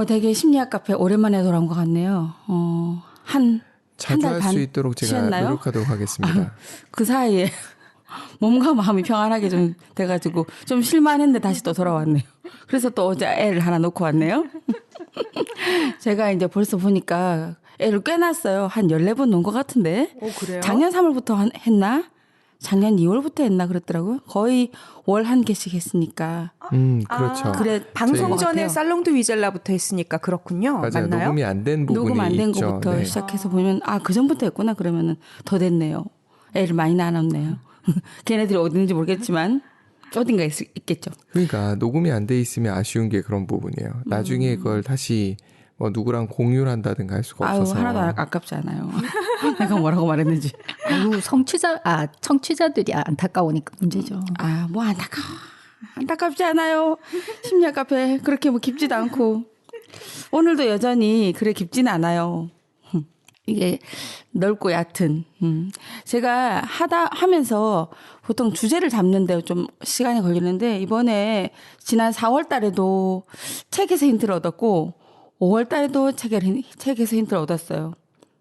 되게 심리학 카페 오랜만에 돌아온 것 같네요. 한 자주 달 할 반 수 있도록 제가 쉬었나요? 노력하도록 하겠습니다. 그 사이에 몸과 마음이 평안하게 좀 돼가지고 좀 쉴만했는데 다시 또 돌아왔네요. 그래서 또 어제 애를 하나 놓고 왔네요. 제가 이제 벌써 보니까 애를 꽤 낳았어요. 한 14번 놓은 것 같은데. 그래요? 작년 3월부터 했나? 작년 2월부터 했나 그랬더라고요. 거의 월 한 개씩 했으니까. 그렇죠. 그래 방송 것 전에 같아요. 살롱드 위젤라부터 했으니까 그렇군요. 맞아요. 맞나요? 녹음이 안 된 부분이 녹음 안 된 있죠. 거부터 네. 시작해서 보면 그 전부터 했구나 그러면은 더 됐네요. 애를 많이 낳았네요. 걔네들이 어디 있는지 모르겠지만 어딘가 있겠죠. 그러니까 녹음이 안 돼 있으면 아쉬운 게 그런 부분이에요. 나중에 그걸 다시 뭐 누구랑 공유를 한다든가 할 수가 없어서. 하나도 아깝지 않아요. 내가 뭐라고 말했는지. 청취자들이 안타까우니까 문제죠. 뭐 안타깝지 않아요. 심리학 카페 그렇게 뭐 깊지도 않고 오늘도 여전히 그래 깊지는 않아요. 이게 넓고 얕은. 제가 하면서 보통 주제를 잡는데 좀 시간이 걸리는데 이번에 지난 4월 달에도 책에서 힌트를 얻었고 5월 달에도 책에서 힌트를 얻었어요.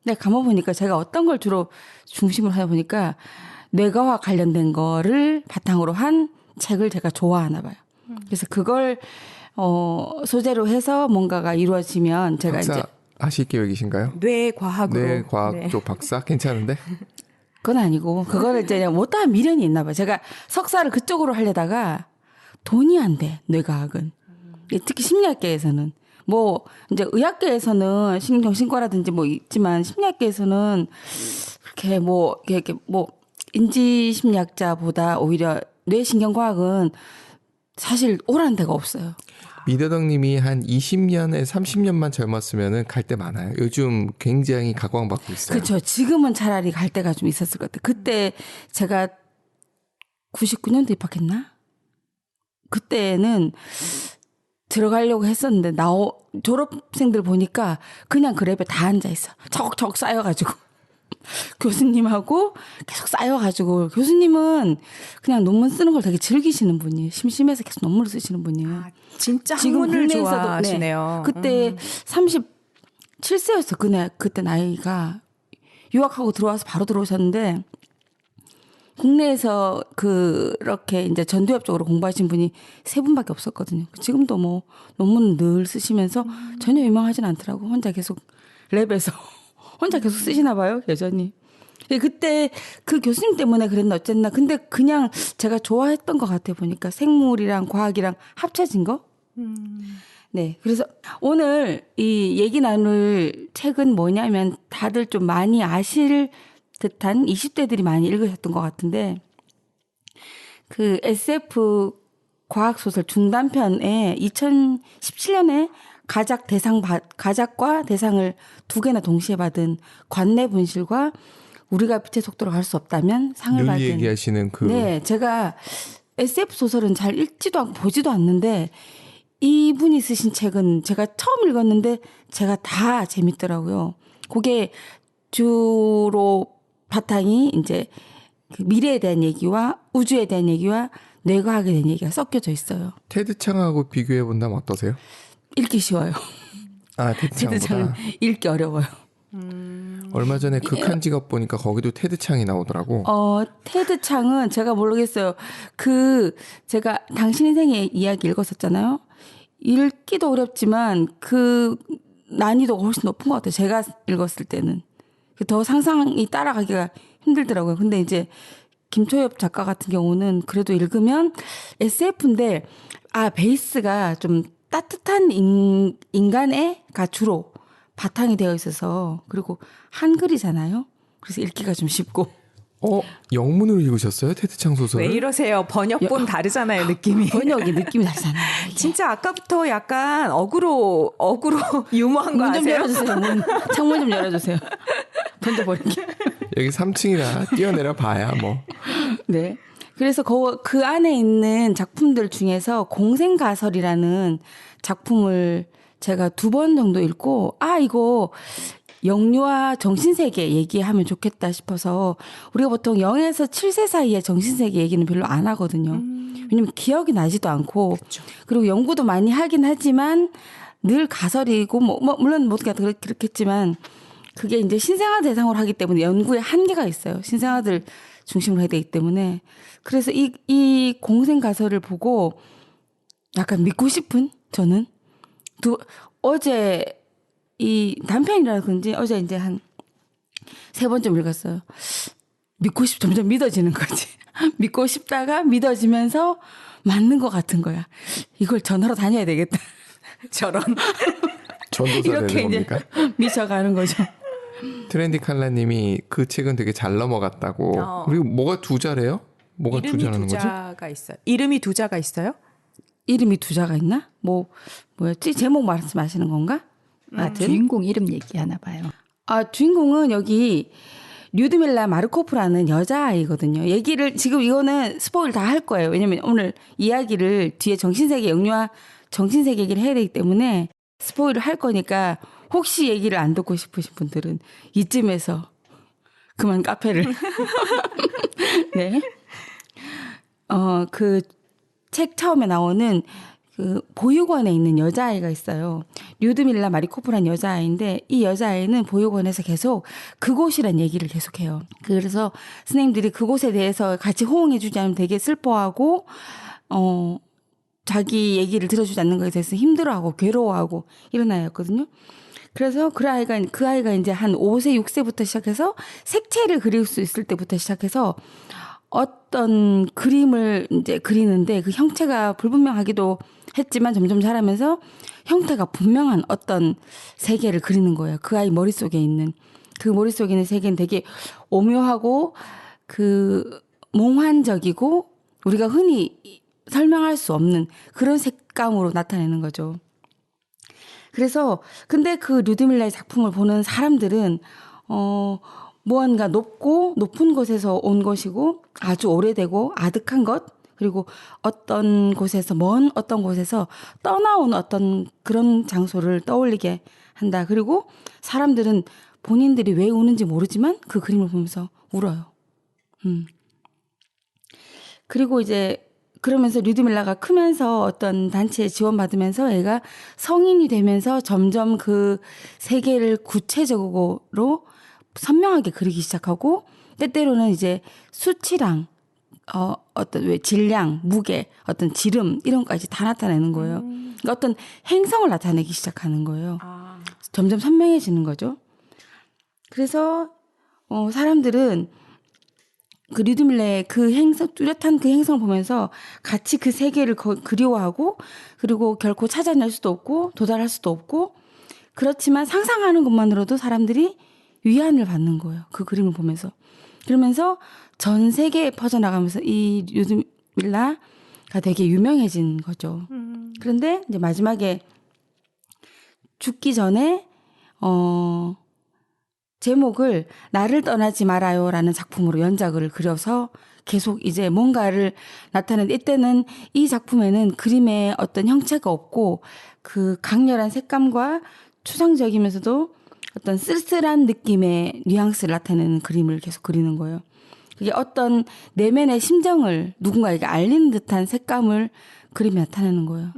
근데 가만보니까 제가 어떤 걸 주로 중심으로 하다 보니까 뇌과와 관련된 거를 바탕으로 한 책을 제가 좋아하나 봐요. 그래서 그걸 소재로 해서 뭔가가 이루어지면 제가 박사 이제 하실 계획이신가요? 뇌과학으로. 뇌과학 네. 쪽 박사 괜찮은데? 그건 아니고 그거를 이제 못다한 미련이 있나 봐요. 제가 석사를 그쪽으로 하려다가 돈이 안 돼. 뇌과학은. 특히 심리학계에서는 뭐 이제 의학계에서는 신경정신과라든지 뭐 있지만 심리학계에서는 그렇게 이렇게 인지심리학자보다 오히려 뇌신경과학은 사실 오라는 데가 없어요. 미대덕님이 한 20년에 30년만 젊었으면 갈 데 많아요. 요즘 굉장히 각광받고 있어요. 그렇죠. 지금은 차라리 갈 데가 좀 있었을 것 같아요. 그때 제가 99년도 입학했나? 그때는 들어가려고 했었는데 졸업생들 보니까 그냥 그 랩에 다 앉아 있어. 척척 쌓여가지고 교수님하고 계속 쌓여가지고 교수님은 그냥 논문 쓰는 걸 되게 즐기시는 분이에요. 심심해서 계속 논문을 쓰시는 분이에요. 진짜 지금 학문을 국내에서도 좋아하시네요. 그때 37세였어. 그때 나이가 유학하고 들어와서 바로 들어오셨는데 국내에서 그렇게 이제 전두엽 쪽으로 공부하신 분이 3분밖에 없었거든요. 지금도 뭐 논문 늘 쓰시면서 전혀 유명하진 않더라고. 혼자 계속 랩에서 혼자 계속 쓰시나 봐요. 여전히. 그때 그 교수님 때문에 그랬나 어쨌나. 근데 그냥 제가 좋아했던 것 같아요. 보니까 생물이랑 과학이랑 합쳐진 거. 네. 그래서 오늘 이 얘기 나눌 책은 뭐냐면 다들 좀 많이 아실 듯한 20대들이 많이 읽으셨던 것 같은데 그 SF 과학소설 중단편에 2017년에 가작과 대상을 2개나 동시에 받은 관내 분실과 우리가 빛의 속도로 갈 수 없다면 상을 늘 받은. 얘기하시는 그. 네, 제가 SF 소설은 잘 읽지도 않고 보지도 않는데 이분이 쓰신 책은 제가 처음 읽었는데 제가 다 재밌더라고요. 그게 주로 바탕이 이제 그 미래에 대한 얘기와 우주에 대한 얘기와 뇌과학에 대한 얘기가 섞여져 있어요. 테드 창하고 비교해 본다면 어떠세요? 읽기 쉬워요. 테드 테드 창은 창보다. 읽기 어려워요. 얼마 전에 극한 직업 보니까 거기도 테드 창이 나오더라고. 테드 창은 제가 모르겠어요. 제가 당신 인생의 이야기 읽었었잖아요. 읽기도 어렵지만 그 난이도가 훨씬 높은 것 같아요. 제가 읽었을 때는. 더 상상이 따라가기가 힘들더라고요. 근데 이제 김초엽 작가 같은 경우는 그래도 읽으면 SF인데 베이스가 좀 따뜻한 인간애가 주로 바탕이 되어 있어서 그리고 한글이잖아요. 그래서 읽기가 좀 쉽고. 영문으로 읽으셨어요? 테드 창 소설을? 왜 이러세요? 번역본 다르잖아요, 느낌이. 번역이 느낌이 다르잖아요. 진짜 아까부터 약간 어그로 유머한 거 문 좀 아세요? 열어주세요. 창문 좀 열어주세요. 던져버리게. 여기 3층이라 뛰어내려 봐야 뭐. 네. 그래서 그 안에 있는 작품들 중에서 공생가설이라는 작품을 제가 2번 정도 읽고 이거 영유아 정신세계 얘기하면 좋겠다 싶어서 우리가 보통 0에서 7세 사이에 정신세계 얘기는 별로 안 하거든요. 왜냐면 기억이 나지도 않고 그쵸. 그리고 연구도 많이 하긴 하지만 늘 가설이고 물론 모두가 그렇겠지만 그게 이제 신생아 대상으로 하기 때문에 연구에 한계가 있어요. 신생아들 중심으로 해야 되기 때문에. 그래서 이 공생 가설을 보고 약간 믿고 싶은 저는 어제 이 단편이라 그런지 어제 이제 한 3번쯤 읽었어요. 점점 믿어지는 거지. 믿고 싶다가 믿어지면서 맞는 것 같은 거야. 이걸 전하러 다녀야 되겠다. 저런. 전도사 이렇게 되는 이제 겁니까? 미쳐가는 거죠. 트렌디 칼라님이 그 책은 되게 잘 넘어갔다고. 그리고 뭐가 두 자래요? 뭐가 두 이름이 자라는 두 거지? 자가 있어요. 이름이 두 자가 있어요? 이름이 2자가 있나? 뭐였지? 제목 말씀하시는 건가? 하여튼. 주인공 이름 얘기하나 봐요. 주인공은 여기 류드밀라 마르코프라는 여자아이거든요. 지금 이거는 스포일 다 할 거예요. 왜냐면 오늘 이야기를 뒤에 정신세계 얘기를 해야 되기 때문에 스포일을 할 거니까 혹시 얘기를 안 듣고 싶으신 분들은 이쯤에서 그만 카페를. 네. 그 책 처음에 나오는 그 보육원에 있는 여자아이가 있어요. 류드밀라 마리코프라는 여자아이인데 이 여자아이는 보육원에서 계속 그곳이란 얘기를 계속해요. 그래서 선생님들이 그곳에 대해서 같이 호응해주지 않으면 되게 슬퍼하고 자기 얘기를 들어주지 않는 것에 대해서 힘들어하고 괴로워하고 이런 아이였거든요. 그래서 그 아이가 이제 한 5세, 6세부터 시작해서 색채를 그릴 수 있을 때부터 시작해서 어떤 그림을 이제 그리는데 그 형체가 불분명하기도 했지만 점점 자라면서 형태가 분명한 어떤 세계를 그리는 거예요. 그 아이 머릿속에 있는 세계는 되게 오묘하고 그 몽환적이고 우리가 흔히 설명할 수 없는 그런 색감으로 나타내는 거죠. 그래서 근데 그 류드밀라의 작품을 보는 사람들은 무언가 높은 곳에서 온 것이고 아주 오래되고 아득한 것 그리고 어떤 곳에서 떠나온 어떤 그런 장소를 떠올리게 한다. 그리고 사람들은 본인들이 왜 우는지 모르지만 그 그림을 보면서 울어요. 그리고 이제 그러면서 류드밀라가 크면서 어떤 단체에 지원받으면서 애가 성인이 되면서 점점 그 세계를 구체적으로 선명하게 그리기 시작하고 때때로는 이제 수치랑 어떤 질량, 무게, 어떤 지름 이런 것까지 다 나타내는 거예요. 그러니까 어떤 행성을 나타내기 시작하는 거예요. 점점 선명해지는 거죠. 그래서 사람들은 그 류드밀라의 뚜렷한 그 행성을 보면서 같이 그 세계를 그리워하고 그리고 결코 찾아낼 수도 없고 도달할 수도 없고 그렇지만 상상하는 것만으로도 사람들이 위안을 받는 거예요. 그 그림을 보면서. 그러면서 전 세계에 퍼져나가면서 이 류드밀라가 되게 유명해진 거죠. 그런데 이제 마지막에 죽기 전에 제목을 나를 떠나지 말아요라는 작품으로 연작을 그려서 계속 이제 뭔가를 나타내는 이때는 이 작품에는 그림의 어떤 형체가 없고 그 강렬한 색감과 추상적이면서도 어떤 쓸쓸한 느낌의 뉘앙스를 나타내는 그림을 계속 그리는 거예요. 그게 어떤 내면의 심정을 누군가에게 알리는 듯한 색감을 그림에 나타내는 거예요.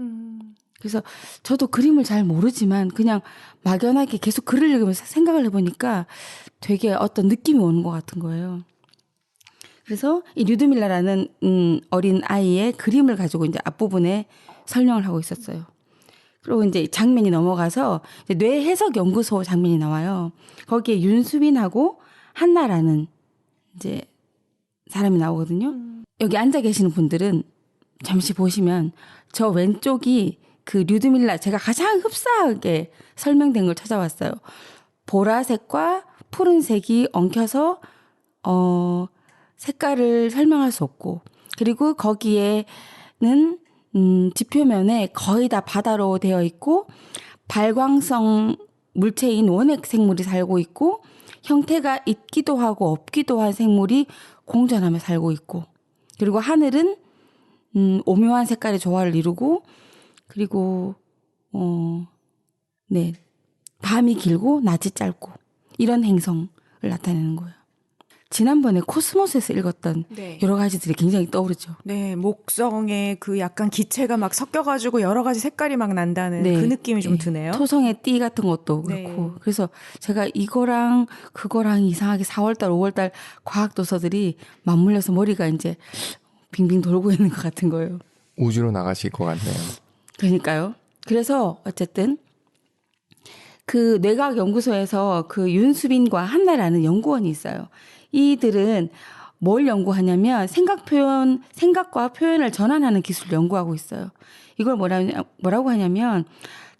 그래서 저도 그림을 잘 모르지만 그냥 막연하게 계속 글을 읽으면서 생각을 해보니까 되게 어떤 느낌이 오는 것 같은 거예요. 그래서 이 류드밀라라는 어린 아이의 그림을 가지고 이제 앞부분에 설명을 하고 있었어요. 그리고 이제 장면이 넘어가서 이제 뇌 해석 연구소 장면이 나와요. 거기에 윤수빈하고 한나라는 이제 사람이 나오거든요. 여기 앉아 계시는 분들은 잠시 보시면 저 왼쪽이 그 류드밀라 제가 가장 흡사하게 설명된 걸 찾아왔어요. 보라색과 푸른색이 엉켜서 색깔을 설명할 수 없고 그리고 거기에는 지표면에 거의 다 바다로 되어 있고 발광성 물체인 원핵 생물이 살고 있고 형태가 있기도 하고 없기도 한 생물이 공존하며 살고 있고 그리고 하늘은 오묘한 색깔의 조화를 이루고 그리고 밤이 길고 낮이 짧고 이런 행성을 나타내는 거예요. 지난번에 코스모스에서 읽었던 네. 여러 가지들이 굉장히 떠오르죠. 네, 목성에 그 약간 기체가 막 섞여가지고 여러 가지 색깔이 막 난다는 네. 그 느낌이 좀 예. 드네요. 토성의 띠 같은 것도 네. 그렇고. 그래서 제가 이거랑 그거랑 이상하게 4월달, 5월달 과학 도서들이 맞물려서 머리가 이제 빙빙 돌고 있는 것 같은 거예요. 우주로 나가실 것 같네요. 그러니까요. 그래서 어쨌든 그 뇌과학연구소에서 그 윤수빈과 한나라는 연구원이 있어요. 이들은 뭘 연구하냐면 생각과 표현을 전환하는 기술을 연구하고 있어요. 이걸 뭐라고 하냐면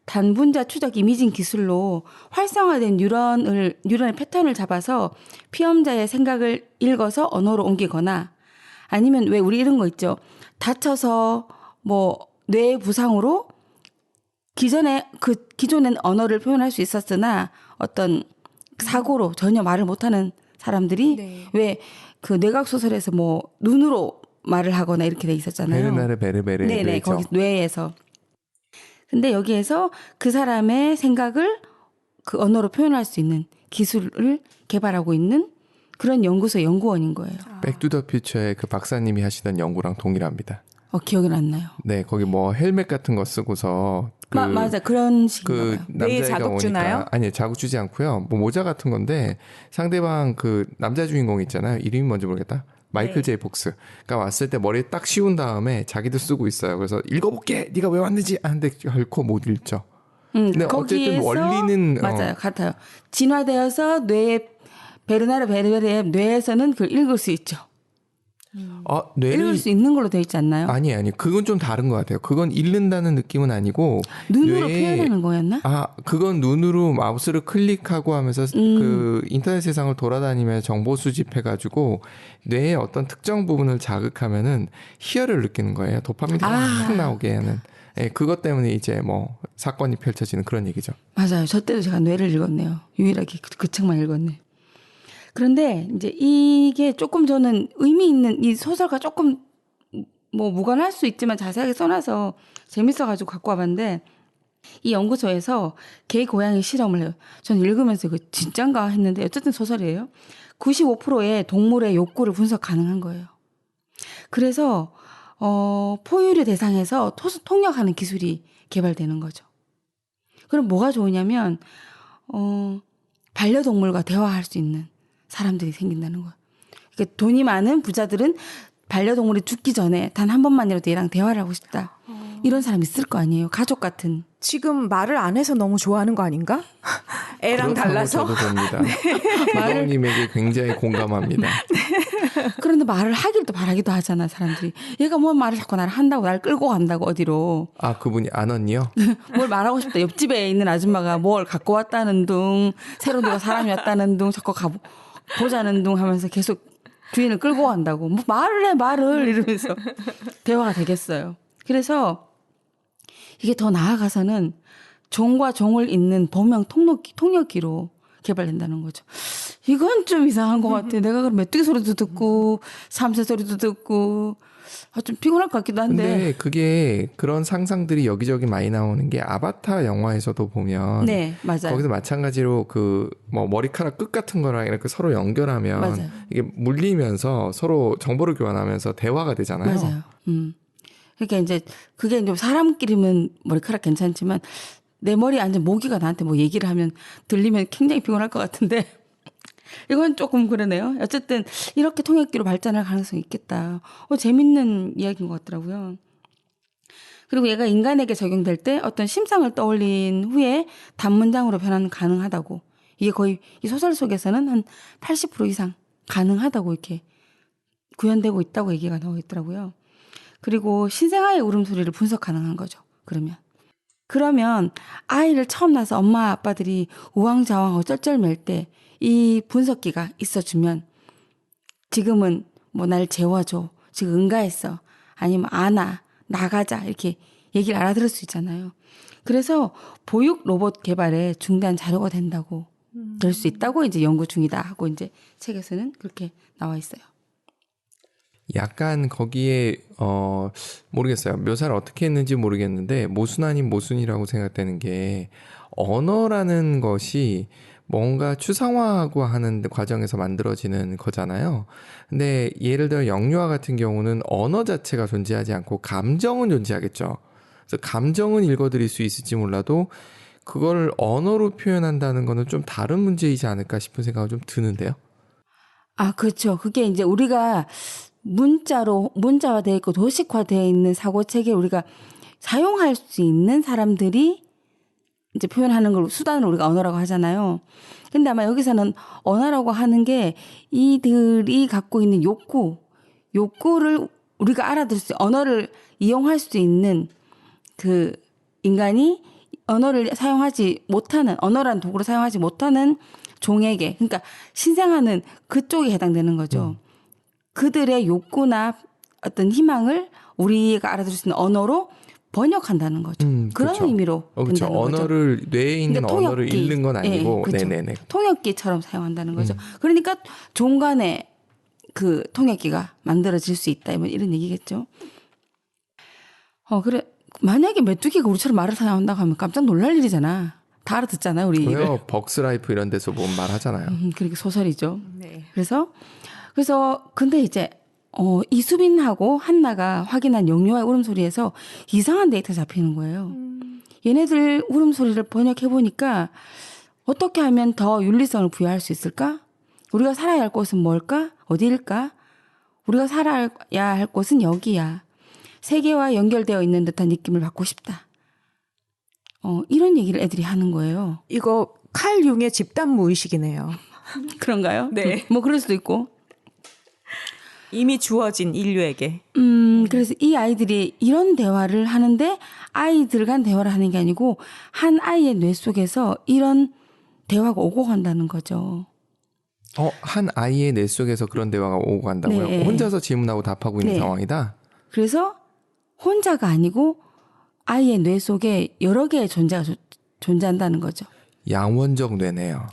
단분자 추적 이미징 기술로 활성화된 뉴런의 패턴을 잡아서 피험자의 생각을 읽어서 언어로 옮기거나 아니면 왜 우리 이런 거 있죠. 다쳐서 뭐 뇌 부상으로 기존엔 언어를 표현할 수 있었으나 어떤 사고로 전혀 말을 못하는 사람들이 네. 왜 그 뇌과학 소설에서 뭐 눈으로 말을 하거나 이렇게 돼 있었잖아요. 베르나르 베르베르 네네 뇌죠. 거기 뇌에서. 근데 여기에서 그 사람의 생각을 그 언어로 표현할 수 있는 기술을 개발하고 있는 그런 연구소 연구원인 거예요. 백투더퓨처의 그 박사님이 하시던 연구랑 동일합니다. 기억이 안 나요. 네, 거기 뭐 헬멧 같은 거 쓰고서 맞아 그런 식인가 그 봐요. 뇌에 남자애가 자극 주나요? 오니까 아니 자극 주지 않고요. 뭐 모자 같은 건데 상대방 그 남자 주인공 있잖아요. 이름이 뭔지 모르겠다. 마이클 네. 제이 폭스가 왔을 때 머리에 딱 씌운 다음에 자기도 쓰고 있어요. 그래서 읽어볼게. 네가 왜 왔는지 하는데 결코 못 읽죠. 근데 어쨌든 원리는 맞아요 같아요. 진화되어서 뇌에 베르나르 베르베르의 뇌에서는 그걸 읽을 수 있죠. 뇌를 읽을 수 있는 걸로 돼 있지 않나요? 아니 그건 좀 다른 것 같아요. 그건 읽는다는 느낌은 아니고 눈으로 뇌에- 표현하는 거였나? 그건 눈으로 마우스를 클릭하고 하면서 그 인터넷 세상을 돌아다니면서 정보 수집해가지고 뇌의 어떤 특정 부분을 자극하면은 희열을 느끼는 거예요. 도파민이 확 나오게 하는. 예, 그것 때문에 이제 뭐 사건이 펼쳐지는 그런 얘기죠. 맞아요. 저 때도 제가 뇌를 읽었네요. 유일하게 그 책만 읽었네. 그런데 이제 이게 조금 저는 의미 있는 이 소설과 조금 뭐 무관할 수 있지만 자세하게 써놔서 재밌어가지고 갖고 와봤는데 이 연구소에서 개 고양이 실험을 해요. 저는 읽으면서 이거 진짠가 했는데 어쨌든 소설이에요. 95%의 동물의 욕구를 분석 가능한 거예요. 그래서 포유류 대상에서 통역하는 기술이 개발되는 거죠. 그럼 뭐가 좋으냐면 반려동물과 대화할 수 있는 사람들이 생긴다는 거예요. 그러니까 돈이 많은 부자들은 반려동물이 죽기 전에 단 한 번만이라도 얘랑 대화를 하고 싶다. 이런 사람 있을 거 아니에요. 가족 같은. 지금 말을 안 해서 너무 좋아하는 거 아닌가? 애랑 그렇다고 달라서. 저도 봅니다. 조동님에게 굉장히 공감합니다. 그런데 말을 하기를 또 바라기도 하잖아, 사람들이. 얘가 뭐 말을 자꾸 나를 한다고, 날 끌고 간다고, 어디로. 그분이 안 왔니요? 뭘 말하고 싶다. 옆집에 있는 아줌마가 뭘 갖고 왔다는 둥, 새로 누가 사람이 왔다는 둥, 자꾸 보자는 둥 하면서 계속 주인을 끌고 간다고. 뭐 말을 해, 말을. 이러면서 대화가 되겠어요. 그래서 이게 더 나아가서는 종과 종을 잇는 범용 통역기로 개발된다는 거죠. 이건 좀 이상한 것 같아. 내가 그럼 메뚜기 소리도 듣고 삼새 소리도 듣고 좀 피곤할 것 같기도 한데. 근데 그게 그런 상상들이 여기저기 많이 나오는 게 아바타 영화에서도 보면 네, 맞아요. 거기서 마찬가지로 그 뭐 머리카락 끝 같은 거랑 이렇게 서로 연결하면 맞아요. 이게 물리면서 서로 정보를 교환하면서 대화가 되잖아요. 맞아요. 그러니까 이제 그게 이제 사람끼리면 머리카락 괜찮지만 내 머리에 앉은 모기가 나한테 뭐 얘기를 하면 들리면 굉장히 피곤할 것 같은데 이건 조금 그러네요. 어쨌든 이렇게 통역기로 발전할 가능성이 있겠다. 재밌는 이야기인 것 같더라고요. 그리고 얘가 인간에게 적용될 때 어떤 심상을 떠올린 후에 단문장으로 변환 가능하다고. 이게 거의 이 소설 속에서는 한 80% 이상 가능하다고 이렇게 구현되고 있다고 얘기가 나와 있더라고요. 그리고 신생아의 울음소리를 분석 가능한 거죠. 그러면 아이를 처음 낳아서 엄마 아빠들이 우왕좌왕하고 쩔쩔맬 때 이 분석기가 있어주면 지금은 뭐 날 재워줘. 지금 응가했어. 아니면 안아. 나가자. 이렇게 얘기를 알아들을 수 있잖아요. 그래서 보육 로봇 개발에 중대한 자료가 된다고 될 수 있다고 이제 연구 중이다 하고 이제 책에서는 그렇게 나와 있어요. 약간 거기에 모르겠어요. 묘사를 어떻게 했는지 모르겠는데 모순 아닌 모순이라고 생각되는 게 언어라는 것이 뭔가 추상화하고 하는 과정에서 만들어지는 거잖아요. 근데 예를 들어 영유아 같은 경우는 언어 자체가 존재하지 않고 감정은 존재하겠죠. 그래서 감정은 읽어드릴 수 있을지 몰라도 그걸 언어로 표현한다는 거는 좀 다른 문제이지 않을까 싶은 생각이 좀 드는데요. 아, 그렇죠. 그게 이제 우리가 문자화되어 있고 도식화되어 있는 사고 체계 우리가 사용할 수 있는 사람들이 이제 표현하는 걸 수단을 우리가 언어라고 하잖아요. 근데 아마 여기서는 언어라고 하는 게 이들이 갖고 있는 욕구를 우리가 알아들 수, 언어를 이용할 수 있는 그 인간이 언어를 사용하지 못하는, 언어란 도구를 사용하지 못하는 종에게, 그러니까 신생아는 그쪽에 해당되는 거죠. 그들의 욕구나 어떤 희망을 우리가 알아들을 수 있는 언어로 번역한다는 거죠. 그런 그렇죠. 의미로 그렇죠. 된다는 거죠. 언어를 뇌에 있는 그러니까 언어를 읽는 건 아니고, 그렇죠. 네네네. 통역기처럼 사용한다는 거죠. 그러니까 종간에 그 통역기가 만들어질 수 있다. 뭐 이런 얘기겠죠. 그래. 만약에 메뚜기가 우리처럼 말을 사용한다고 하면 깜짝 놀랄 일이잖아. 다 알아듣잖아요, 우리 일을. 왜요? 벅스라이프 이런 데서 보면 말하잖아요. 그렇게 소설이죠. 네. 그래서 근데 이제 이수빈하고 한나가 확인한 영유아의 울음소리에서 이상한 데이터 잡히는 거예요. 얘네들 울음소리를 번역해 보니까 어떻게 하면 더 윤리성을 부여할 수 있을까? 우리가 살아야 할 곳은 뭘까? 어디일까? 우리가 살아야 할 곳은 여기야. 세계와 연결되어 있는 듯한 느낌을 받고 싶다. 이런 얘기를 애들이 하는 거예요. 이거 칼 융의 집단 무의식이네요. 그런가요? 네. 뭐 그럴 수도 있고. 이미 주어진 인류에게. 그래서 이 아이들이 이런 대화를 하는데 아이들 간 대화를 하는 게 아니고 한 아이의 뇌 속에서 이런 대화가 오고 간다는 거죠. 한 아이의 뇌 속에서 그런 대화가 오고 간다고요? 네. 혼자서 질문하고 답하고 있는 네. 상황이다? 그래서 혼자가 아니고 아이의 뇌 속에 여러 개의 존재가 존재한다는 거죠. 양원적 뇌네요.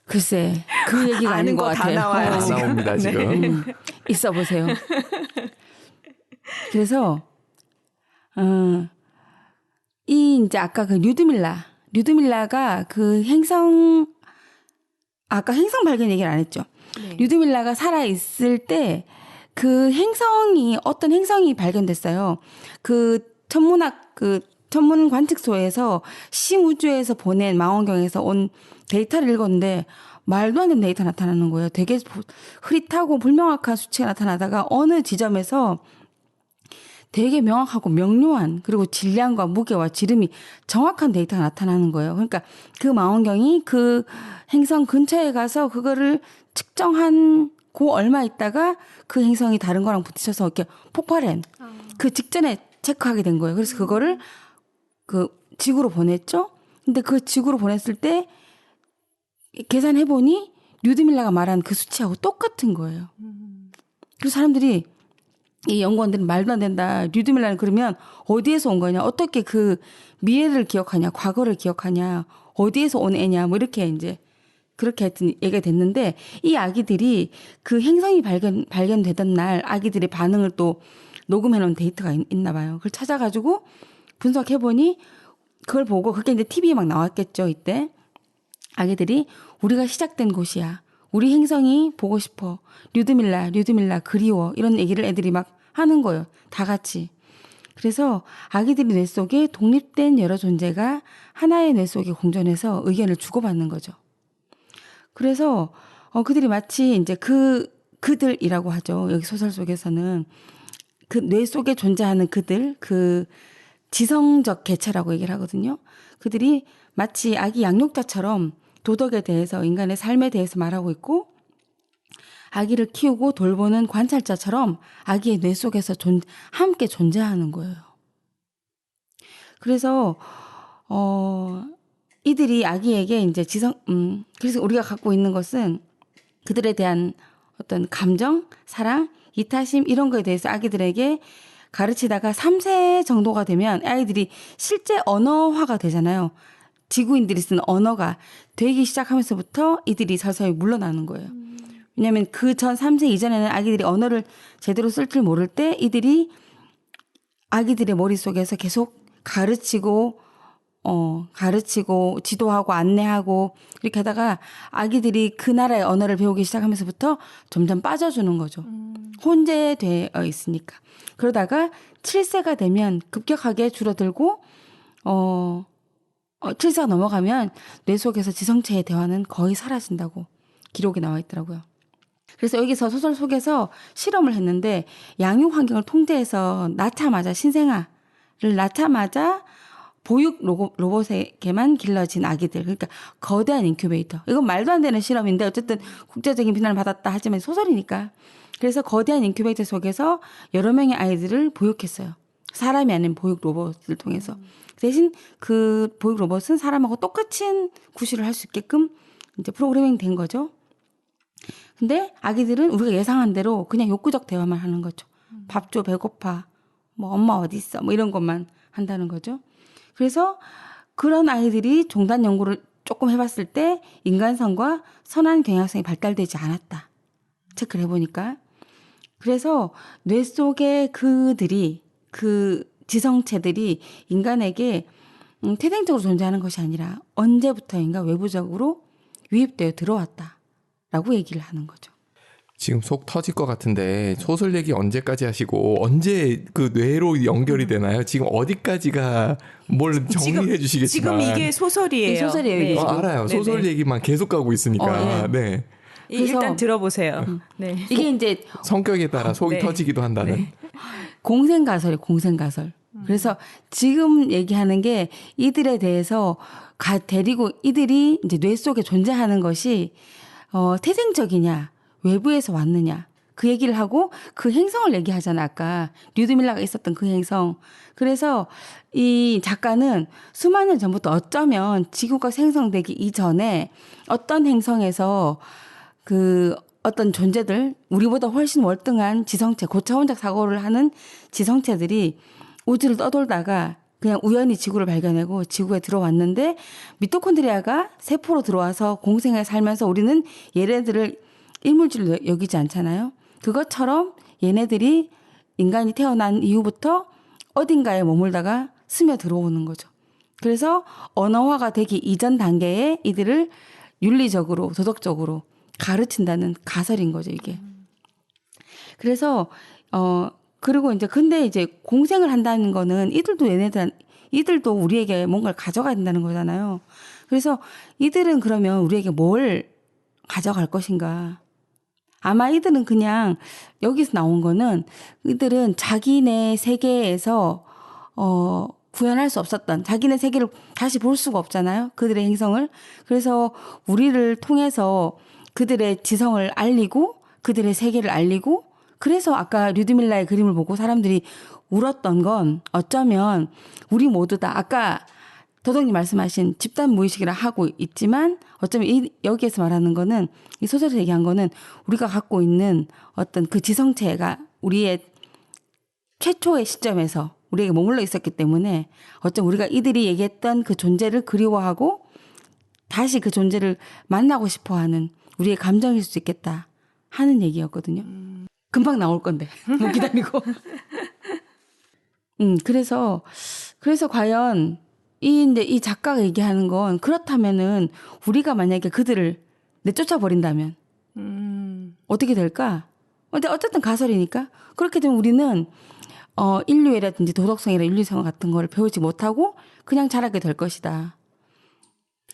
글쎄, 그 얘기가 아는 아닌 것 거 다 같아요. 나와요, 안 지금. 나옵니다, 지금. 있어 보세요. 그래서 이 이제 아까 그 류드밀라가 그 아까 행성 발견 얘기를 안 했죠. 네. 류드밀라가 살아 있을 때 그 어떤 행성이 발견됐어요. 그 천문 관측소에서 심우주에서 보낸 망원경에서 온 데이터를 읽었는데 말도 안 되는 데이터 나타나는 거예요. 되게 흐릿하고 불명확한 수치가 나타나다가 어느 지점에서 되게 명확하고 명료한 그리고 질량과 무게와 지름이 정확한 데이터가 나타나는 거예요. 그러니까 그 망원경이 그 행성 근처에 가서 그거를 측정하고 얼마 있다가 그 행성이 다른 거랑 부딪혀서 이렇게 폭발한 그 직전에 체크하게 된 거예요. 그래서 그거를 그 지구로 보냈죠. 근데 그 지구로 보냈을 때 계산해보니 류드밀라가 말한 그 수치하고 똑같은 거예요. 그래서 사람들이 이 연구원들은 말도 안 된다. 류드밀라는 그러면 어디에서 온 거냐? 어떻게 그 미래를 기억하냐? 과거를 기억하냐? 어디에서 온 애냐? 뭐 이렇게 이제 그렇게 하여튼 얘기가 됐는데 이 아기들이 그 행성이 발견되던 날 아기들의 반응을 또 녹음해 놓은 데이터가 있나 봐요. 그걸 찾아가지고 분석해보니 그걸 보고 그게 이제 TV에 막 나왔겠죠. 이때 아기들이 우리가 시작된 곳이야. 우리 행성이 보고 싶어. 류드밀라 그리워. 이런 얘기를 애들이 막 하는 거예요. 다 같이. 그래서 아기들의 뇌 속에 독립된 여러 존재가 하나의 뇌 속에 공존해서 의견을 주고받는 거죠. 그래서 그들이 마치 이제 그들이라고 하죠. 여기 소설 속에서는 그 뇌 속에 존재하는 그들, 그 지성적 개체라고 얘기를 하거든요. 그들이 마치 아기 양육자처럼 도덕에 대해서 인간의 삶에 대해서 말하고 있고 아기를 키우고 돌보는 관찰자처럼 아기의 뇌 속에서 함께 존재하는 거예요. 그래서 이들이 아기에게 이제 그래서 우리가 갖고 있는 것은 그들에 대한 어떤 감정, 사랑, 이타심 이런 거에 대해서 아기들에게 가르치다가 3세 정도가 되면 아이들이 실제 언어화가 되잖아요. 지구인들이 쓰는 언어가 되기 시작하면서부터 이들이 서서히 물러나는 거예요. 왜냐하면 그 전 3세 이전에는 아기들이 언어를 제대로 쓸 줄 모를 때 이들이 아기들의 머릿속에서 계속 가르치고 가르치고 지도하고 안내하고 이렇게 하다가 아기들이 그 나라의 언어를 배우기 시작하면서부터 점점 빠져주는 거죠. 혼재되어 있으니까. 그러다가 7세가 되면 급격하게 줄어들고 7세가 넘어가면 뇌 속에서 지성체의 대화는 거의 사라진다고 기록이 나와 있더라고요. 그래서 여기서 소설 속에서 실험을 했는데 양육 환경을 통제해서 신생아를 낳자마자 보육 로봇에게만 길러진 아기들. 그러니까 거대한 인큐베이터. 이건 말도 안 되는 실험인데 어쨌든 국제적인 비난을 받았다 하지만 소설이니까. 그래서 거대한 인큐베이터 속에서 여러 명의 아이들을 보육했어요. 사람이 아닌 보육 로봇을 통해서. 대신 그 보육 로봇은 사람하고 똑같은 구실을 할 수 있게끔 이제 프로그래밍 된 거죠. 근데 아기들은 우리가 예상한 대로 그냥 욕구적 대화만 하는 거죠. 밥 줘, 배고파. 뭐 엄마 어디 있어? 뭐 이런 것만 한다는 거죠. 그래서 그런 아이들이 종단 연구를 조금 해봤을 때 인간성과 선한 경향성이 발달되지 않았다. 체크를 해보니까. 그래서 뇌 속에 그 지성체들이 인간에게 태생적으로 존재하는 것이 아니라 언제부터인가 외부적으로 유입되어 들어왔다라고 얘기를 하는 거죠. 지금 속 터질 것 같은데 소설 얘기 언제까지 하시고 언제 그 뇌로 연결이 되나요? 지금 어디까지가 뭘 정리해 주시겠지만 지금 이게 소설이에요. 이게 소설이에요, 이게. 알아요. 네네. 소설 얘기만 계속 가고 있으니까. 네. 그래서 일단 들어보세요. 네. 이게 이제 성격에 따라 속이 네. 터지기도 한다는. 네. 공생가설이에요, 공생가설. 그래서 지금 얘기하는 게 이들에 대해서 데리고 이들이 이제 뇌 속에 존재하는 것이 태생적이냐, 외부에서 왔느냐. 그 얘기를 하고 그 행성을 얘기하잖아, 아까. 류드밀라가 있었던 그 행성. 그래서 이 작가는 수만 년 전부터 어쩌면 지구가 생성되기 이전에 어떤 행성에서 그 어떤 존재들, 우리보다 훨씬 월등한 지성체, 고차원적 사고를 하는 지성체들이 우주를 떠돌다가 그냥 우연히 지구를 발견하고 지구에 들어왔는데 미토콘드리아가 세포로 들어와서 공생에 살면서 우리는 얘네들을 일물질로 여기지 않잖아요. 그것처럼 얘네들이 인간이 태어난 이후부터 어딘가에 머물다가 스며 들어오는 거죠. 그래서 언어화가 되기 이전 단계에 이들을 윤리적으로 도덕적으로 가르친다는 가설인 거죠, 이게. 그래서 그리고 이제 근데 이제 공생을 한다는 거는 이들도 우리에게 뭔가를 가져가야 된다는 거잖아요. 그래서 이들은 그러면 우리에게 뭘 가져갈 것인가? 아마 이들은 그냥 여기서 나온 거는 이들은 자기네 세계에서 구현할 수 없었던 자기네 세계를 다시 볼 수가 없잖아요. 그들의 행성을. 그래서 우리를 통해서 그들의 지성을 알리고 그들의 세계를 알리고 그래서 아까 류드밀라의 그림을 보고 사람들이 울었던 건 어쩌면 우리 모두 다 아까 도덕님 말씀하신 집단 무의식이라 하고 있지만 어쩌면 여기에서 말하는 거는 이 소설에서 얘기한 거는 우리가 갖고 있는 어떤 그 지성체가 우리의 최초의 시점에서 우리에게 머물러 있었기 때문에 어쩌면 우리가 이들이 얘기했던 그 존재를 그리워하고 다시 그 존재를 만나고 싶어하는 우리의 감정일 수 있겠다 하는 얘기였거든요. 금방 나올 건데 못 기다리고. 그래서 과연 이 작가가 얘기하는 건 그렇다면은 우리가 만약에 그들을 내쫓아 버린다면 어떻게 될까? 근데 어쨌든 가설이니까 그렇게 되면 우리는 인류애라든지 도덕성이나 윤리성 같은 걸 배우지 못하고 그냥 자라게 될 것이다.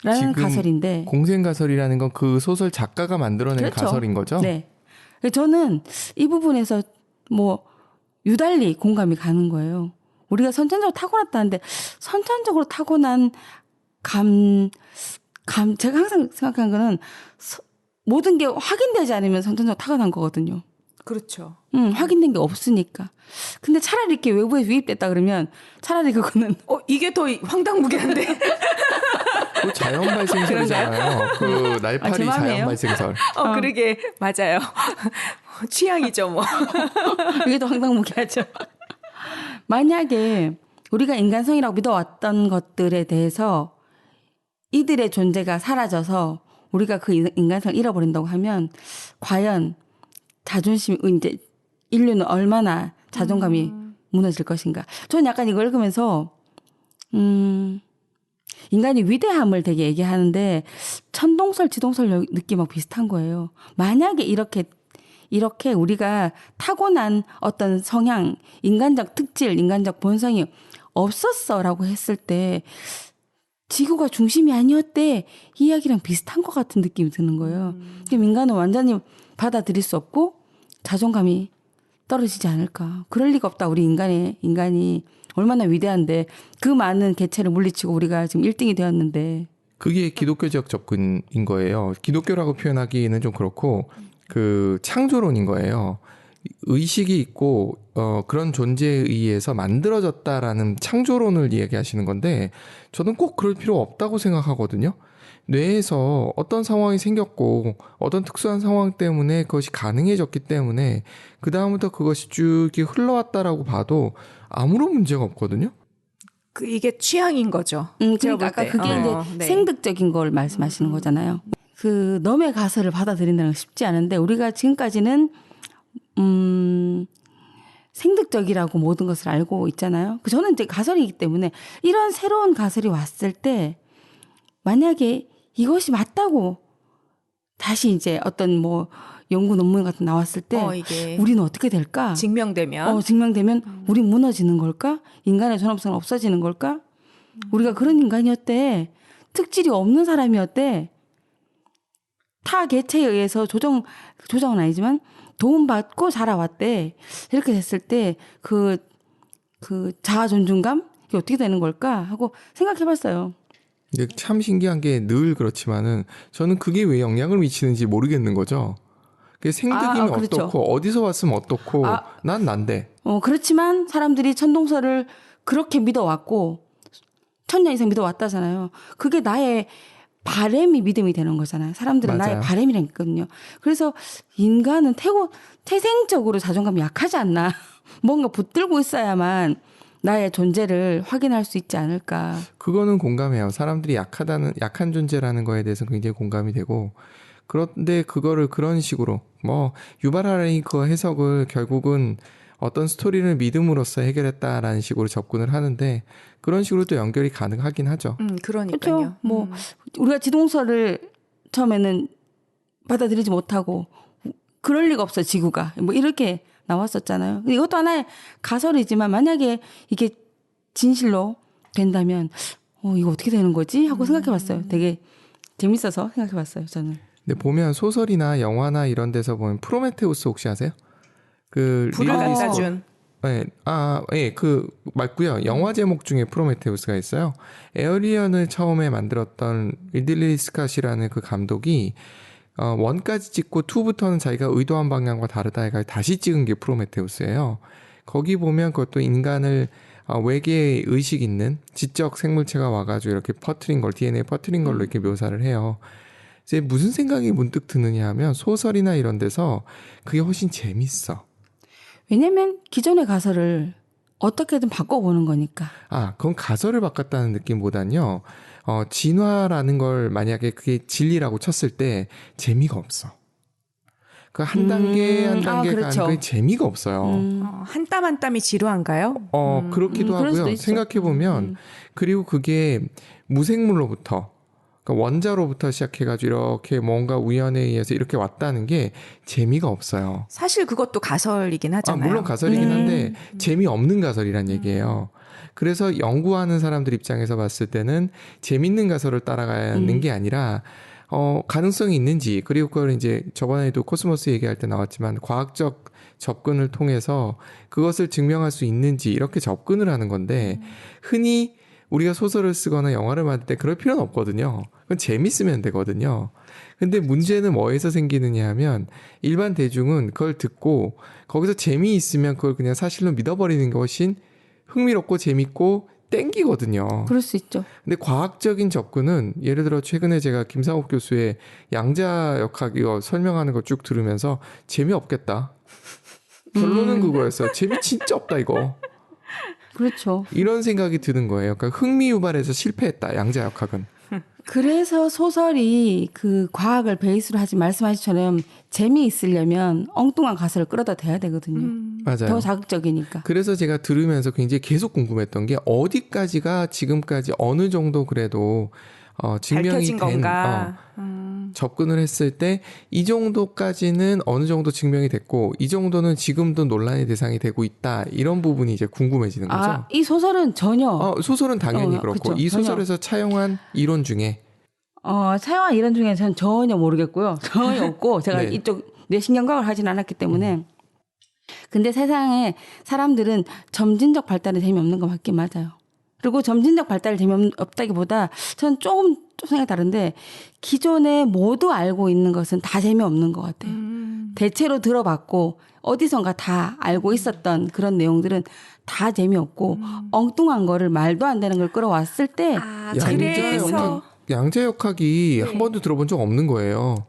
라는 가설인데. 공생가설이라는 건 그 소설 작가가 만들어낸 그렇죠. 가설인 거죠? 네. 저는 이 부분에서 유달리 공감이 가는 거예요. 우리가 선천적으로 타고났다는데 선천적으로 타고난 제가 항상 생각하는 거는 모든 게 확인되지 않으면 선천적으로 타고난 거거든요. 그렇죠. 확인된 게 없으니까. 근데 차라리 이렇게 외부에 유입됐다 그러면 차라리 그거는 이게 더 황당무계한데. 그 자연 발생설이잖아요. 그 날파리 제 맘이에요? 자연 발생설. 그러게 맞아요. 취향이죠, 뭐. 이게 더 황당무계하죠. 만약에 우리가 인간성이라고 믿어왔던 것들에 대해서 이들의 존재가 사라져서 우리가 그 인간성을 잃어버린다고 하면 과연 이제 인류는 얼마나 자존감이 무너질 것인가. 저는 약간 이거 읽으면서 인간이 위대함을 되게 얘기하는데 천동설, 지동설 느낌하고 비슷한 거예요. 만약에 이렇게 우리가 타고난 어떤 성향, 인간적 특질, 인간적 본성이 없었어라고 했을 때 지구가 중심이 아니었대 이야기랑 비슷한 것 같은 느낌이 드는 거예요. 그럼 인간은 완전히 받아들일 수 없고 자존감이 떨어지지 않을까. 그럴 리가 없다. 우리 인간이 얼마나 위대한데 그 많은 개체를 물리치고 우리가 지금 1등이 되었는데. 그게 기독교적 접근인 거예요. 기독교라고 표현하기는 좀 그렇고 그 창조론인 거예요. 의식이 있고 그런 존재에 의해서 만들어졌다라는 창조론을 이야기하시는 건데 저는 꼭 그럴 필요 없다고 생각하거든요. 뇌에서 어떤 상황이 생겼고 어떤 특수한 상황 때문에 그것이 가능해졌기 때문에 그 다음부터 그것이 쭉 흘러왔다라고 봐도 아무런 문제가 없거든요. 이게 취향인 거죠. 그러니까 아까 그게 이제 네. 생득적인 걸 말씀하시는 거잖아요. 그 넘의 가설을 받아들인다는 건 쉽지 않은데 우리가 지금까지는 생득적이라고 모든 것을 알고 있잖아요. 저는 이제 가설이기 때문에 이런 새로운 가설이 왔을 때 만약에 이것이 맞다고 다시 이제 어떤 뭐 연구 논문 같은 나왔을 때 이게 우리는 어떻게 될까? 증명되면 증명되면 우리 무너지는 걸까? 인간의 존엄성은 없어지는 걸까? 우리가 그런 인간이었대. 특질이 없는 사람이었대. 타 개체에 의해서 조정은 아니지만 도움받고 자라왔대. 이렇게 됐을 때 그 자아 존중감? 이게 어떻게 되는 걸까? 하고 생각해 봤어요. 근데 참 신기한 게 늘 그렇지만은 저는 그게 왜 영향을 미치는지 모르겠는 거죠. 그게 생득이면 그렇죠. 어떻고 어디서 왔으면 어떻고 난 난데. 그렇지만 사람들이 천동설을 그렇게 믿어왔고 1000년 이상 믿어왔다잖아요. 그게 나의 바램이 믿음이 되는 거잖아요. 사람들은 맞아요. 나의 바램이란 게 있거든요. 그래서 인간은 태생적으로 자존감이 약하지 않나. 뭔가 붙들고 있어야만 나의 존재를 확인할 수 있지 않을까. 그거는 공감해요. 사람들이 약한 존재라는 거에 대해서 굉장히 공감이 되고 그런데 그거를 그런 식으로 유발하라니 그 해석을 결국은 어떤 스토리를 믿음으로써 해결했다라는 식으로 접근을 하는데 그런 식으로 또 연결이 가능하긴 하죠. 그러니까요. 그렇죠. 우리가 지동설을 처음에는 받아들이지 못하고 그럴 리가 없어 지구가 이렇게 나왔었잖아요. 이것도 하나의 가설이지만 만약에 이게 진실로 된다면 이거 어떻게 되는 거지 하고 생각해봤어요. 되게 재밌어서 생각해봤어요. 저는. 근데 보면 소설이나 영화나 이런 데서 보면 프로메테우스 혹시 아세요? 그 불을 갖다 준. 그 맞고요. 영화 제목 중에 프로메테우스가 있어요. 에어리언을 처음에 만들었던 리들리 스캇이라는 그 감독이 1까지 찍고 2부터는 자기가 의도한 방향과 다르다 해가 다시 찍은 게 프로메테우스예요. 거기 보면 그것도 인간을 외계에 의식 있는 지적 생물체가 와가지고 이렇게 퍼뜨린 걸 DNA 퍼뜨린 걸로 이렇게 묘사를 해요. 이제 무슨 생각이 문득 드느냐 하면 소설이나 이런 데서 그게 훨씬 재밌어. 왜냐면 기존의 가설을 어떻게든 바꿔보는 거니까. 그건 가설을 바꿨다는 느낌보단요. 진화라는 걸 만약에 그게 진리라고 쳤을 때 재미가 없어. 그 한 단계 한 단계 그렇죠. 가는 게 재미가 없어요. 한 땀 한 땀이 지루한가요? 그렇기도 그럴 수도 하고요. 있죠. 생각해보면 그리고 그게 무생물로부터 그러니까 원자로부터 시작해가지고 이렇게 뭔가 우연에 의해서 이렇게 왔다는 게 재미가 없어요. 사실 그것도 가설이긴 하잖아요. 물론 가설이긴 한데 재미없는 가설이란 얘기예요. 그래서 연구하는 사람들 입장에서 봤을 때는 재밌는 가설을 따라가는 게 아니라 가능성이 있는지 그리고 그걸 이제 저번에도 코스모스 얘기할 때 나왔지만 과학적 접근을 통해서 그것을 증명할 수 있는지 이렇게 접근을 하는 건데 흔히 우리가 소설을 쓰거나 영화를 만들 때 그럴 필요는 없거든요. 그건 재밌으면 되거든요. 근데 문제는 뭐에서 생기느냐 하면 일반 대중은 그걸 듣고 거기서 재미있으면 그걸 그냥 사실로 믿어버리는 게 훨씬 흥미롭고 재밌고 땡기거든요. 그럴 수 있죠. 근데 과학적인 접근은 예를 들어 최근에 제가 김상욱 교수의 양자역학 이거 설명하는 거 쭉 들으면서 재미없겠다. 결론은 그거였어요. 재미 진짜 없다 이거. 그렇죠. 이런 생각이 드는 거예요. 그러니까 흥미 유발에서 실패했다. 양자역학은. 그래서 소설이 그 과학을 베이스로 하지 말씀하신 것처럼 재미있으려면 엉뚱한 가설을 끌어다 대야 되거든요. 맞아요. 더 자극적이니까. 그래서 제가 들으면서 굉장히 계속 궁금했던 게 어디까지가 지금까지 어느 정도 그래도 증명이 밝혀진 된 건가? 접근을 했을 때 이 정도까지는 어느 정도 증명이 됐고 이 정도는 지금도 논란의 대상이 되고 있다. 이런 부분이 이제 궁금해지는 거죠. 이 소설은 전혀 소설은 당연히 그렇고 그쵸, 이 전혀. 소설에서 차용한 이론 중에 사용한 이런 중에 전 전혀 모르겠고요. 전혀 없고 제가 네. 이쪽 뇌신경과학을 하진 않았기 때문에. 근데 세상에 사람들은 점진적 발달이 재미없는 거 맞긴 맞아요. 그리고 점진적 발달이 재미없다기보다 전 조금 생각이 다른데 기존에 모두 알고 있는 것은 다 재미없는 것 같아요. 대체로 들어봤고 어디선가 다 알고 있었던 그런 내용들은 다 재미없고 엉뚱한 거를 말도 안 되는 걸 끌어왔을 때 그래서 양자역학이 네. 한 번도 들어본 적 없는 거예요.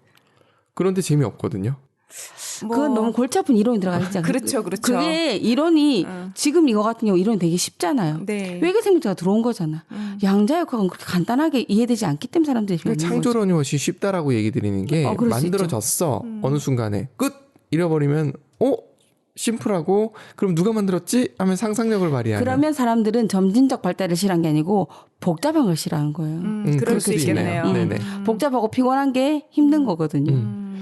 그런데 재미없거든요. 그건 너무 골치 아픈 이론이 들어가 있지 않나요? 그렇죠, 그렇죠. 그게 이론이 지금 이거 같은 경우 이론이 되게 쉽잖아요. 네. 외계생물체가 들어온 거잖아. 양자역학은 그렇게 간단하게 이해되지 않기 때문에 사람들이 그러니까 재미없는 거죠. 창조론이 훨씬 쉽다라고 얘기 드리는 게 그럴 수 만들어졌어. 어느 순간에 끝 잃어버리면 심플하고 그럼 누가 만들었지? 하면 상상력을 발휘하는. 그러면 사람들은 점진적 발달을 싫어한 게 아니고 복잡한 걸 싫어하는 거예요. 그럴 수 그럴 수도 있겠네요. 있네요. 네네. 복잡하고 피곤한 게 힘든 거거든요.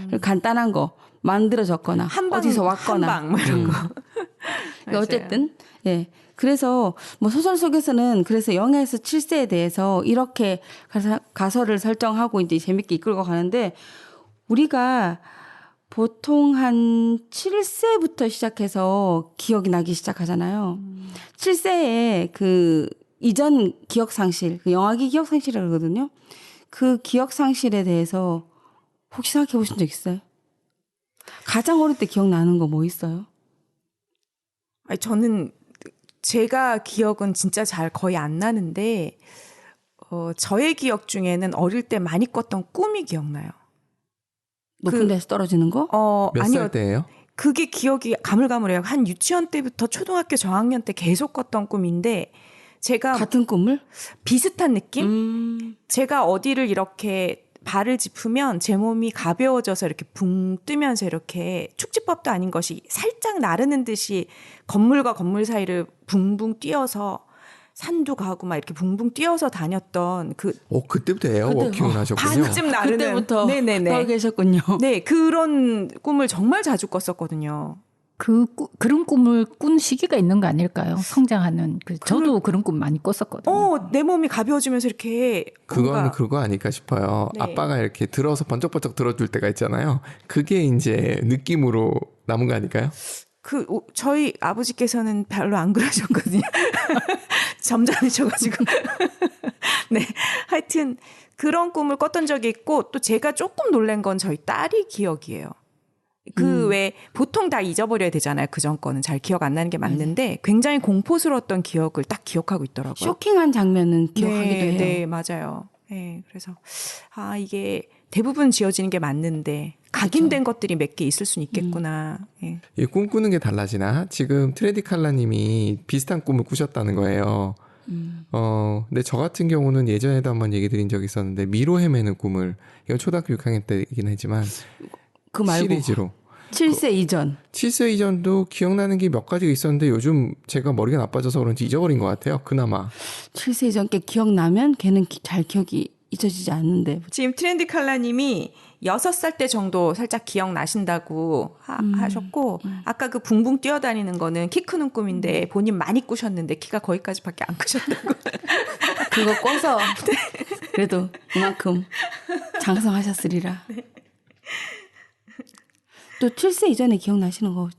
그리고 간단한 거 만들어졌거나 어디서 왔거나. 한방 뭐 이런 거. 그러니까 어쨌든 그래서 뭐 소설 속에서는 그래서 0에서 7세에 대해서 이렇게 가설을 설정하고 이제 재밌게 이끌고 가는데 우리가 보통 한 7세부터 시작해서 기억이 나기 시작하잖아요. 7세에 그 이전 기억 상실, 그 영아기 기억 상실이라고 그러거든요. 그 기억 상실에 대해서 혹시 생각해 보신 적 있어요? 가장 어릴 때 기억나는 거 뭐 있어요? 아니, 저는 제가 기억은 진짜 잘 거의 안 나는데 저의 기억 중에는 어릴 때 많이 꿨던 꿈이 기억나요. 높은 데서 떨어지는 거? 몇 아니요. 살 때예요? 그게 기억이 가물가물해요. 한 유치원 때부터 초등학교 저학년 때 계속 꿨던 꿈인데 제가 같은 꿈을? 비슷한 느낌? 제가 어디를 이렇게 발을 짚으면 제 몸이 가벼워져서 이렇게 붕 뜨면서 이렇게 축지법도 아닌 것이 살짝 나르는 듯이 건물과 건물 사이를 붕붕 뛰어서 산도 가고 막 이렇게 붕붕 뛰어서 다녔던 그때부터 에어워킹을 하셨군요. 반쯤 나르는 그때부터 네네네. 떠 계셨군요. 네, 그런 꿈을 정말 자주 꿨었거든요. 그런 꿈을 꾼 시기가 있는 거 아닐까요? 성장하는. 저도 그런 꿈 많이 꿨었거든요. 내 몸이 가벼워지면서 이렇게 그건 그거 아닐까 싶어요. 네. 아빠가 이렇게 들어서 번쩍번쩍 들어줄 때가 있잖아요. 그게 이제 느낌으로 남은 거 아닐까요? 저희 아버지께서는 별로 안 그러셨거든요. 점잖으셔가지고. 네. 하여튼 그런 꿈을 꿨던 적이 있고 또 제가 조금 놀란 건 저희 딸이 기억이에요. 왜 보통 다 잊어버려야 되잖아요. 그전 거는 잘 기억 안 나는 게 맞는데 굉장히 공포스러웠던 기억을 딱 기억하고 있더라고요. 쇼킹한 장면은 기억하기도 해요. 네, 맞아요. 네, 그래서 이게 대부분 지어지는 게 맞는데 각인된 것들이 몇 개 있을 수는 있겠구나. 예. 이 꿈꾸는 게 달라지나? 지금 트레디 칼라님이 비슷한 꿈을 꾸셨다는 거예요. 근데 저 같은 경우는 예전에도 한번 얘기 드린 적이 있었는데 미로 헤매는 꿈을 이건 초등학교 6학년 때이긴 하지만 그 말고 시리즈로 7세 이전. 7세 이전도 기억나는 게 몇 가지가 있었는데 요즘 제가 머리가 나빠져서 그런지 잊어버린 것 같아요. 그나마. 7세 이전 게 기억나면 걔는 잘 기억이 잊어지지 않는데. 지금 트렌디 칼라님이 6살 때 정도 살짝 기억나신다고 하셨고 아까 그 붕붕 뛰어다니는 거는 키 크는 꿈인데 본인 많이 꾸셨는데 키가 거기까지밖에 안 크셨다고. 그거 꿔서 그래도 이만큼 장성하셨으리라. 또 7세 이전에 기억나시는 거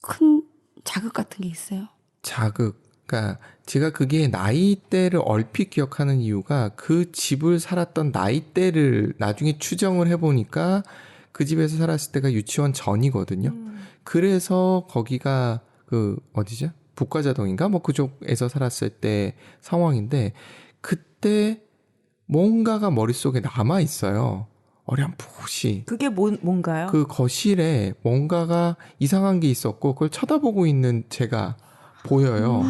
큰 자극 같은 게 있어요? 자극. 그러니까 제가 그게 나이대를 얼핏 기억하는 이유가 그 집을 살았던 나이대를 나중에 추정을 해보니까 그 집에서 살았을 때가 유치원 전이거든요. 그래서 거기가 어디죠? 북과자동인가? 뭐 그쪽에서 살았을 때 상황인데 그때 뭔가가 머릿속에 남아있어요. 어렴풋이. 그게 뭔가요? 그 거실에 뭔가가 이상한 게 있었고 그걸 쳐다보고 있는 제가 보여요.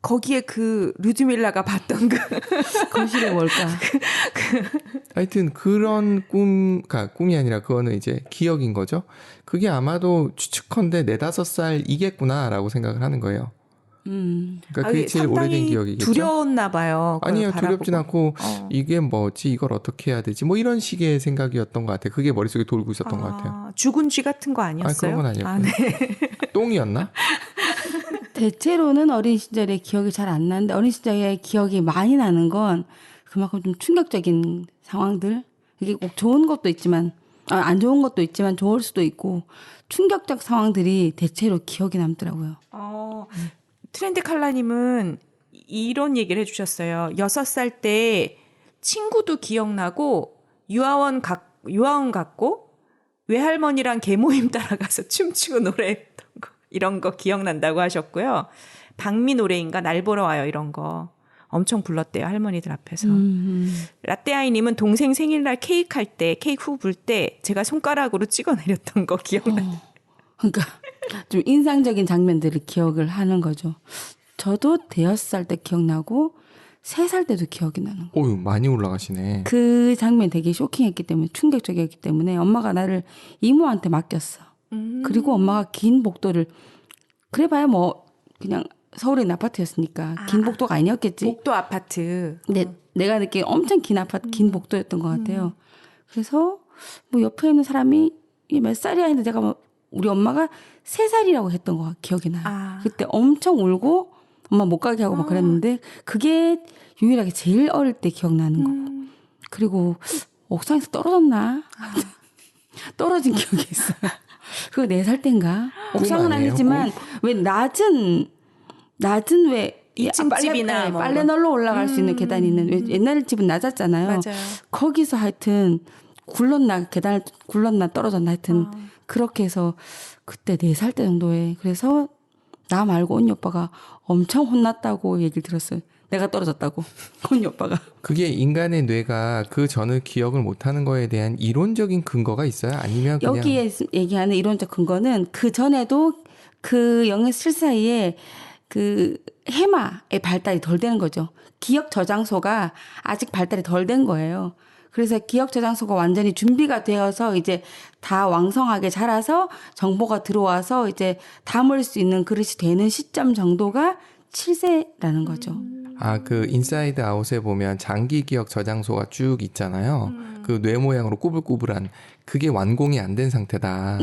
거기에 그 루드밀라가 봤던 그 거실에 뭘까? 하여튼 그런 그러니까 꿈이 아니라 그거는 이제 기억인 거죠. 그게 아마도 추측컨대 4-5살이겠구나라고 생각을 하는 거예요. 그러니까 그게 제일 오래된 기억이겠죠. 두려웠나 봐요. 그걸 아니요, 바라보고. 두렵진 않고 이게 뭐지, 이걸 어떻게 해야 되지, 뭐 이런 식의 생각이었던 것 같아요. 그게 머릿속에 돌고 있었던 것 같아요. 죽은 쥐 같은 거 아니었어요? 그런 건 아니었고요. 네. 똥이었나? 대체로는 어린 시절의 기억이 잘 안 나는데 어린 시절의 기억이 많이 나는 건 그만큼 좀 충격적인 상황들. 이게 꼭 좋은 것도 있지만 안 좋은 것도 있지만 좋을 수도 있고 충격적 상황들이 대체로 기억이 남더라고요. 트렌드 칼라님은 이런 얘기를 해주셨어요. 6살 때 친구도 기억나고 유아원 갔고 외할머니랑 개모임 따라가서 춤추고 노래했던 거 이런 거 기억난다고 하셨고요. 박미 노래인가 날 보러 와요 이런 거 엄청 불렀대요 할머니들 앞에서. 라떼아이님은 동생 생일날 케이크 할 때 케이크 후 불 때 제가 손가락으로 찍어내렸던 거 기억나요. 그러니까 좀 인상적인 장면들을 기억을 하는 거죠. 저도 5살 때 기억나고 3살 때도 기억이 나는 거예요. 오유, 많이 올라가시네. 그 장면이 되게 쇼킹했기 때문에 충격적이었기 때문에 엄마가 나를 이모한테 맡겼어. 그리고 엄마가 긴 복도를 그래봐야 뭐 그냥 서울에 있는 아파트였으니까 긴 복도가 아니었겠지. 목도 아파트. 근데 내가 느낀 엄청 긴 아파트 긴 복도였던 것 같아요. 그래서 뭐 옆에 있는 사람이 이게 몇 살이야 했는데 제가 뭐 우리 엄마가 3살이라고 했던 거 기억이 나요. 그때 엄청 울고 엄마 못 가게 하고 막 그랬는데 그게 유일하게 제일 어릴 때 기억나는 거. 그리고 옥상에서 떨어졌나? 떨어진 기억이 있어요. 그거 4살 때인가? 옥상은 아니에요? 아니지만 왜 낮은 왜 2층 집이나 뭐 빨래 널러 올라갈 수 있는 계단이 있는 왜 옛날 집은 낮았잖아요. 맞아요. 거기서 하여튼 계단을 굴렀나 떨어졌나 하여튼 그렇게 해서 그때 4살 때 정도에 그래서 나 말고 언니 오빠가 엄청 혼났다고 얘기를 들었어요. 내가 떨어졌다고 언니 오빠가. 그게 인간의 뇌가 그 전을 기억을 못하는 거에 대한 이론적인 근거가 있어요? 아니면 그냥 여기에 얘기하는 이론적 근거는 그 전에도 그 0에서 7 사이에 그 해마의 발달이 덜 되는 거죠. 기억 저장소가 아직 발달이 덜 된 거예요. 그래서 기억 저장소가 완전히 준비가 되어서 이제 다 왕성하게 자라서 정보가 들어와서 이제 담을 수 있는 그릇이 되는 시점 정도가 7세라는 거죠. 그 인사이드 아웃에 보면 장기 기억 저장소가 쭉 있잖아요. 그 뇌 모양으로 꾸불꾸불한 그게 완공이 안 된 상태다.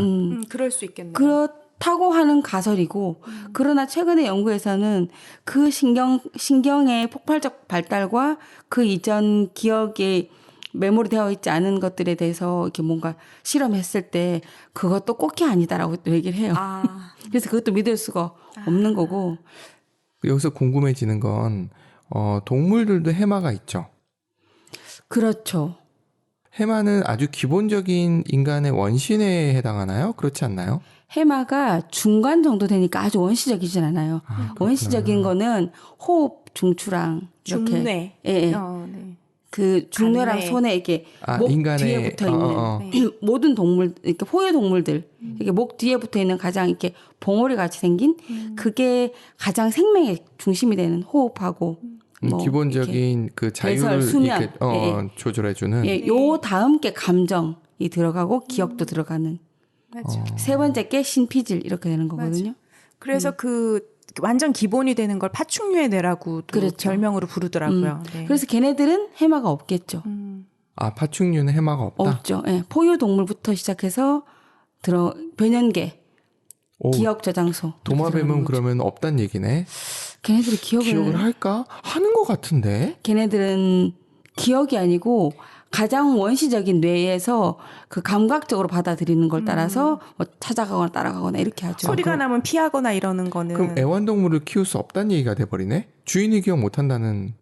그럴 수 있겠네요. 그렇다고 하는 가설이고 그러나 최근의 연구에서는 그 신경의 폭발적 발달과 그 이전 기억에 메모리되어 있지 않은 것들에 대해서 이렇게 뭔가 실험했을 때 그것도 꼭히 아니다라고 또 얘기를 해요. 그래서 그것도 믿을 수가 없는 거고. 여기서 궁금해지는 건 동물들도 해마가 있죠. 그렇죠. 해마는 아주 기본적인 인간의 원신에 해당하나요? 그렇지 않나요? 해마가 중간 정도 되니까 아주 원시적이진 않아요. 원시적인 거는 호흡, 중추랑 이렇게. 중뇌. 예, 예. 네. 그 중뇌랑 간뇌. 손에 이렇게 목 인간의, 뒤에 붙어 있는 모든 동물, 이렇게 포유 동물들, 이렇게 목 뒤에 붙어 있는 가장 이렇게 봉오리 같이 생긴 그게 가장 생명의 중심이 되는 호흡하고 뭐 기본적인 그 자유를 배설, 수면. 이렇게 예. 조절해주는. 예, 요 다음 게 감정이 들어가고 기억도 들어가는. 맞아. 3번째 게 신피질 이렇게 되는 거거든요. 그래서 그 완전 기본이 되는 걸 파충류의 뇌라고 그렇죠. 별명으로 부르더라고요. 네. 그래서 걔네들은 해마가 없겠죠. 파충류는 해마가 없다? 없죠. 예, 포유 동물부터 시작해서 변연계, 오, 기억 저장소. 도마뱀은 그러면 없단 얘기네. 걔네들이 기억을 할까? 하는 것 같은데. 걔네들은 기억이 아니고 가장 원시적인 뇌에서 그 감각적으로 받아들이는 걸 따라서 뭐 찾아가거나 따라가거나 이렇게 하죠. 소리가 나면 피하거나 이러는 거는 그럼 애완동물을 키울 수 없다는 얘기가 돼버리네? 주인이 기억 못한다는.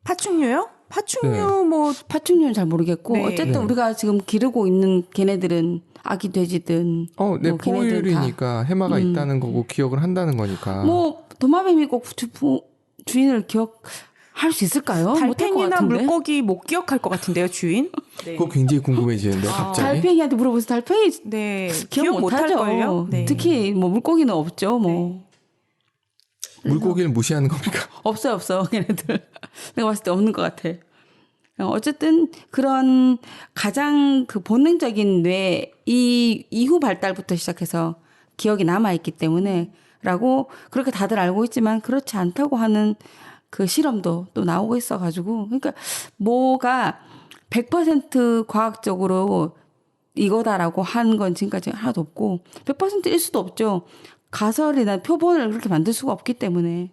파충류요? 파충류 네. 뭐 파충류는 잘 모르겠고 네. 어쨌든 네. 우리가 지금 기르고 있는 걔네들은 아기 돼지든 네, 뭐 걔네들 포유류니까 해마가 있다는 거고 기억을 한다는 거니까. 뭐 도마뱀이 꼭 주인을 기억할 수 있을까요? 못할 것 달팽이나 같은데. 물고기 못 기억할 것 같은데요, 주인? 네. 그거 굉장히 궁금해지는데 갑자기. 달팽이한테 물어보세요. 달팽이 네. 기억 못할 못하죠. 걸요. 네. 특히 뭐 물고기는 없죠. 뭐. 물고기를 무시하는 겁니까? 없어 걔네들. 내가 봤을 때 없는 것 같아. 어쨌든 그런 가장 그 본능적인 뇌 이 이후 발달부터 시작해서 기억이 남아 있기 때문에라고 그렇게 다들 알고 있지만 그렇지 않다고 하는 그 실험도 또 나오고 있어가지고 그러니까 뭐가 100% 과학적으로 이거다라고 한 건 지금까지 하나도 없고 100%일 수도 없죠. 가설이나 표본을 그렇게 만들 수가 없기 때문에.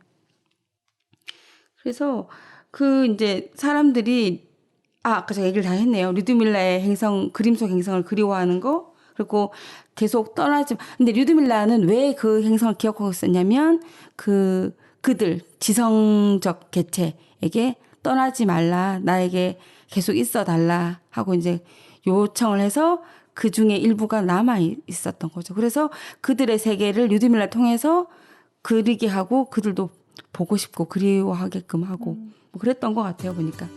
그래서 그 이제 사람들이 아까 제가 얘기를 다 했네요. 류드밀라의 행성 그림 속 행성을 그리워하는 거 그리고 계속 떠나지. 근데 류드밀라는 왜 그 행성을 기억하고 있었냐면 그들 지성적 개체에게 떠나지 말라 나에게 계속 있어 달라 하고 이제 요청을 해서 그 중에 일부가 남아 있었던 거죠. 그래서 그들의 세계를 류드밀라 통해서 그리게 하고 그들도 보고 싶고 그리워하게끔 하고 뭐 그랬던 것 같아요 보니까.